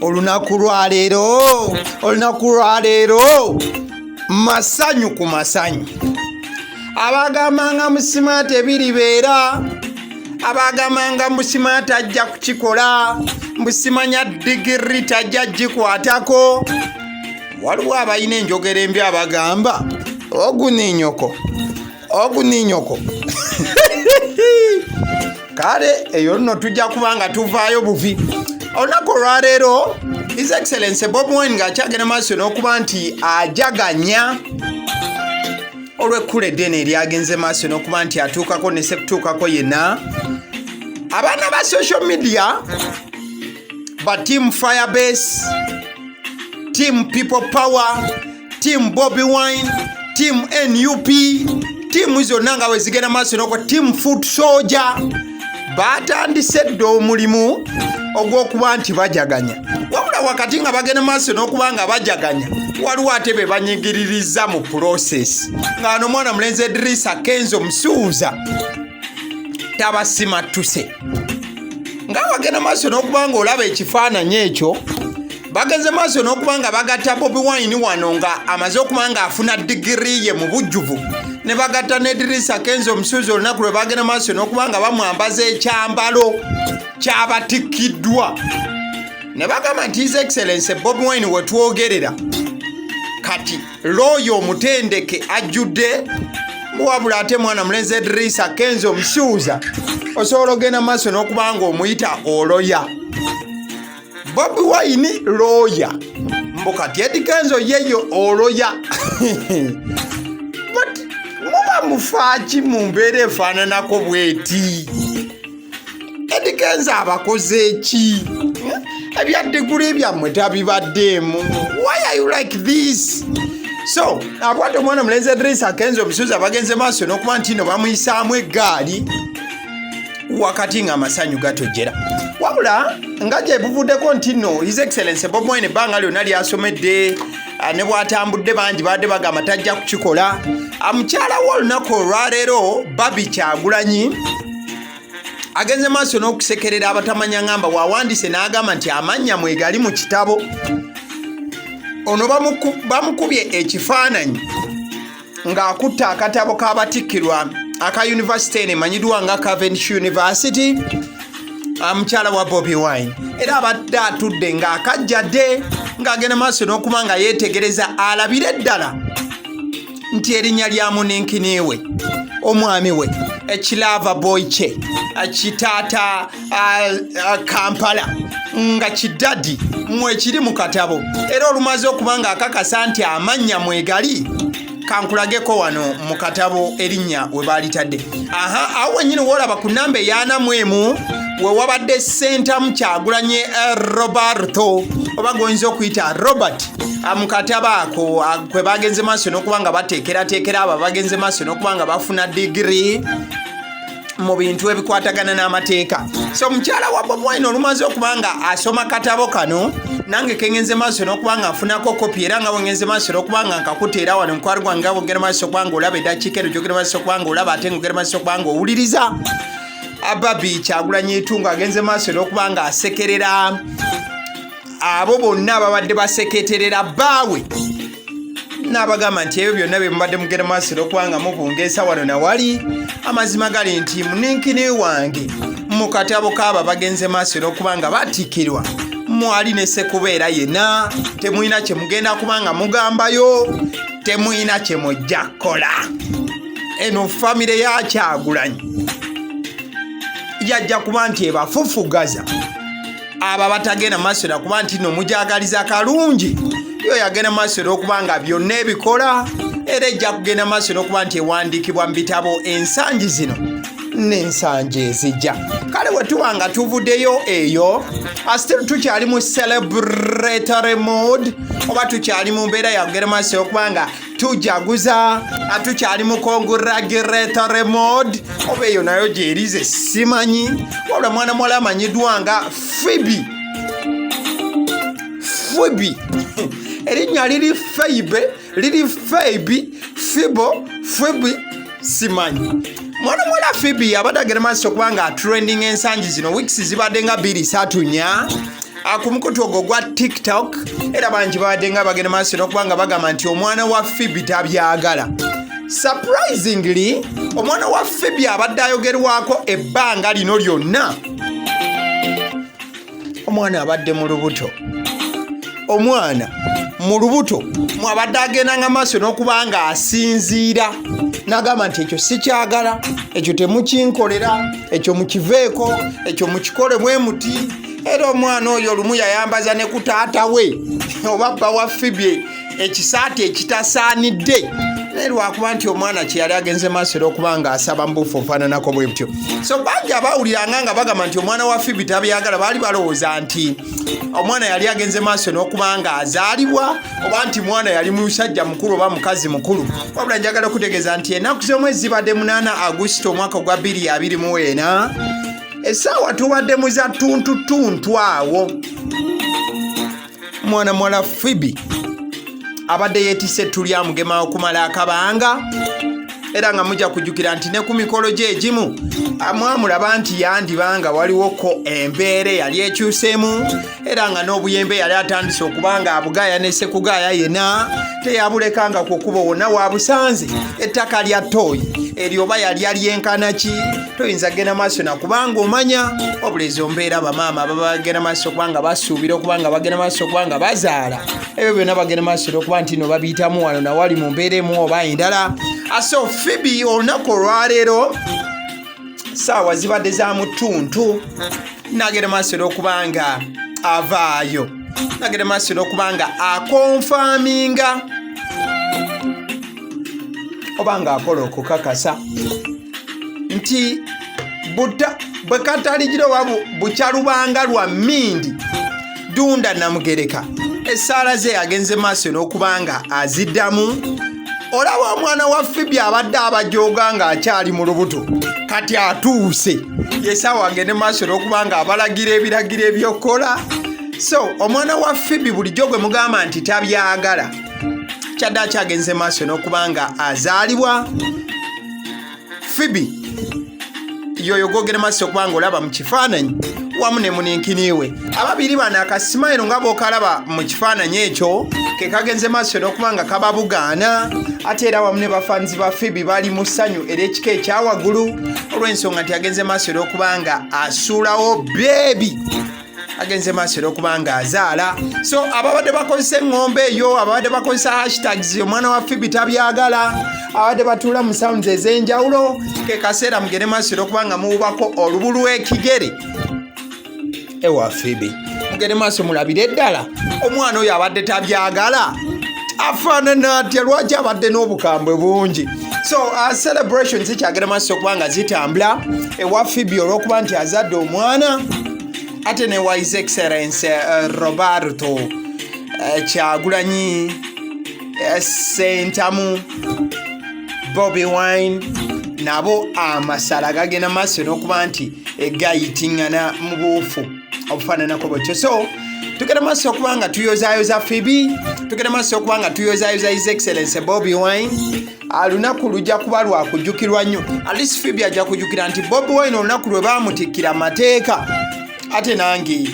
olunaku lwa leero masanyu ku masanyu. Abagambanga musima tebiribeera, abagambanga musima tajja kukikola, musimanya digiri tajja gikwatako. Waliwo abalina enjogera embi abagamba oguninyoko kale eyo nno tujja kubanga tuvaayo buvi. Olunaku olwaleero His Excellency Bobi Wine ng'akyagenda maaso n'okuba nti ajaganya olw'ekkula eddene eryagenze maaso n'okuba nti atuukako ne sekutuukako yenna. Abaana ba social media ba Team Firebase, Team People Power, Team Bobi Wine, Team NUP, Team zonna nga bwe zigenda maaso n'okuba Team Foot Soldier batandise dda omulimu ogw'okuba nti bajaganya. Wabula wakati nga bagenda maaso n'okuba nga bajaganya, waliwo ate be banyigiririza mu process. Ng'ano omwana mulenzi Idrisa Kenzo musuuza tabasimatuse. Nga bagenda maaso n'okuba nga olaba ekifaananyi ekyo, bagenze maaso n'okuba nga bagatta Bobi Wine wano nga amaze okuba nga afuna digiri ye mu bujjuvu, ne bagatta ne Idrisa Kenzo omusuuzi olunaku lwe bagenda maaso n'okuba nga bamwambaza ekyambalo ky'abatikkiddwa. Ne bagamba nti His Excellency Bobi Wine we twogerera kati looyo omutendeke ajjudde, wabula ate mwana mulenzi Idrisa Kenzo omusuuza osobola ogenda maaso n'okuba nga omuyita oloya. Bobi Wine looya, mbukati Eddy Kenzo yeyo oloya. But muba mufaaki mu mbeera efaananako bweti. Eddy Kenzo abakoze eki? Ebyaddegula ebyammwe tabibaddeemu. Why are you like this? So akwate omwana mulenzi Idrisa Kenzo omusuuza bagenze maaso n'okuba nti no bamuyisaamu eggaali wakati nga amasanyu gatojera. Wabula nga gye buvuddeko nti nno His Excellency Bobi Wine ebbanga lyonna lyasomedde ne bw'atambudde bangi badde bagamba tajja kukikola. Mukyala w'olunaku olwaleero Babi Kyagulanyi agenze maaso n'okusekerera abatamanya ngamba wawandiise n'agamba nti amannya mwegali mu kitabo. Ono bamukubye ekifaananyi ng'akutte akatabo k'abatikkirwa aka yunivasite eno emanyiddwa nga Cavendish University, mukyala wa Bobi Wine, era abadde atudde ng'akajjadde ng'agenda maaso n'okuba nga yeetegereza alabire ddala nti erinnya lya munenkini we, omwami we, ekilava boy kye, kitaata Kampala nga kidadi mwekiri mu katabo, era olumaze okuba nga akakasa nti amannya mwegali kankulageko wano mu katabo erinnya we balitadde. Awo wennyini woolaba ku nnamba ey'anamwemu we wabadde Ssentamu Kyagulanyi Roberto oba goyinza okuyita Robert mu katabo ako kwe bagenze maaso n'okuba nga bateekerateekera abo bagenze maaso n'okuba nga bafuna digiri mu bintu ebikwatagana n'amateeka. So mukyala wa Bobi Wine olumaze okuba nga asoma katabo kano, nange kengenze maaso n'okuba nga nfunako kopi, era nga wengenze maaso n'okuba nga nkakuteera wano mukwano gwange nga bwogera maaso okuba nga olaba eddakiika eno gyogera maaso okuba nga olaba ate ng'ogera maaso okuba nga owuliriza. Babi Kyagulanyi Itungo agenze maaso n'okuba nga asekerera abo bonna ababadde baseketerera bbaawe, n'abagamba nti ebyo byonna bye mubadde mugenda maaso n'okuba nga mubungeesa wano nawali, amazima gali nti munenkini wange mu katabo k'abo bagenze maaso n'okuba nga batikkirwa mwali ne Sekubeera yenna. Temuyina kye mugenda kuba nga mugambayo, temuyina kye mujja kukola. Eno famire ya Kyagulanyi yajja kuba nti ebafufugaza abo batagenda maaso n'okuba nti no mujagaliza kalungi, yo yagenda maaso n'okuba nga byonna ebikola, era ejja kugenda maaso n'okuba nti ewandiikibwa mu bitabo ensangi zino n'ensangi ezijja. Kale bwe tuba nga tuvuddeyo eyo, still tukyali mu celebratory mode oba tukyali mu mbeera ya kugenda maaso n'okuba nga tujaguza, tukyali mu congratulatory mode oba eyo nayo gyerize simanyi. Wabula mwana muwala amanyiddwa nga Pheobe. Erinnya liri Pheobe, liri Pheobe, Pheobe simanyi. Mwana muwala Pheobe abadde agenda maaso okuba nga trending ensangi zino, weeks zibadde nga 2-3 nnya. ku mukutu ogwo gwa TikTok era bangi babadde nga bagenda maaso n'okubanga bagamba nti omwana wa Pheobe tabyagala. Surprisingly omwana wa Pheobe abadde ayogerwako ebbanga lino lyonna. Omwana abadde mu lubuto. Omwana mu lubuto mwabadde agendanga maaso n'okubanga asinziira n'agamba nti ekyo sikyagala, ekyo temukinkolera, ekyo mukiveeko, ekyo mukikole bwe muti. Era omwana oyo olumu yayambaza ne ku taata we oba bba wa Pheobe ekisaati ekitasaanidde naye lwakuba nti omwana kye yali agenze maaso era okuba nga asaba mbuufu ofaananako bwe butyo. So bangi abawuliranga nga bagamba nti omwana wa Pheobe tabyagala baali balowooza nti omwana yali agenze maaso n'okuba nga azaalibwa oba nti mwana yali musajja mukulu oba mukazi mukulu. Wabula njagala okutegeeza nti ennaku z'omwezi zibadde 8 Augusito omwaka ogwa 2024 essaawa tubadde mu za tuntu awo. Mwana muwala Pheobe abadde yeetisse ettu lya mugema okumala akabanga era nga mujja kujjukira nti ne ku mikolo gye egimu mwamulaba nti yandibanga waliwoko embeera yali ekyuseemu era nga n'obuyembe yali atandise okuba nga abugaaya ne sekugaaya yena teyabulekanga ku kkubo wonna waabusanze. Ettaka lya tooyi eryo oba yali alyenkana ki toyinza genda maaso nakubanga omanya wabula ezo mbeera bamaama baba bagenda maaso okubanga basuubira okubanga bagenda maaso okubanga bazaala ebyo byonna bagenda maaso okuba nti no babiyitamu wano nawali mu mbeera emu oba endala. So Pheobe olunaku olwaleero saawa zibadde za mutuntu nagenda maaso okubanga avaayo, nagenda maaso okubanga akonfaminga obanga akola okukakasa nti bwe kataligira oba bukyalubanga lwa mmindi Dunda Namugereka essaala ze agenze maaso n'okubanga aziddamu. Olaba omwana wa Pheobe abadde abajooga nga akyali mu lubuto kati atuuse yesaawa agende maaso n'okubanga abalagira ebiragiro ebyokola. So omwana wa Pheobe bulijjo gwe mugamba nti tabyagala kyadde akyagenze maaso n'okubanga azaalibwa. Pheobe yoyo gogere maaso okubanga olaba mu kifaananyi wamu ne muninkiniwe ababiri bano akasimayiro nga bookalaba mu kifaananyi ekyo ke kagenze maaso n'okubanga kababugaana ate era wamu ne bafaanizi ba Pheobe bali mu ssanyu ery'ekika ekyawaggulu olw'ensonga nti agenze maaso n'okubanga asuulawo beebi agenze maaso n'okubanga azaala. So ababadde bakozesa eŋŋombe eyo ababadde bakozesa hashtags omwana wa Pheobe tabyagala abadde batuula mu sounds ez'enjawulo ke kaseera mugende maaso n'okubanga muwubako olubu lw'ekigere ewa Pheobe mugende maaso mulabire eddala omwana oyo abadde tabyagala afaanana atya lwaki abadde n'obukambwe bungi. So celebrations kyagenda maaso okubanga zitambula ewa Pheobe olw'okuba nti azadde omwana ate ne wa His Excellency Roberto Kyagulanyi Sentamu Bobi Wine nabo amasala gagenda maaso n'okuba nti egayitingana mu buufu obufaananako bwekyo. So tugenda maaso okubanga tuyozaayoza Pheobe, tugenda maaso okubanga tuyozaayoza His Excellency Bobi Wine. Olunaku lujja kuba lwa kujjukirwa nnyo. At least Pheobe ajja kujjukira nti Bobi Wine olunaku lwe baamutikkira amateeka ate nange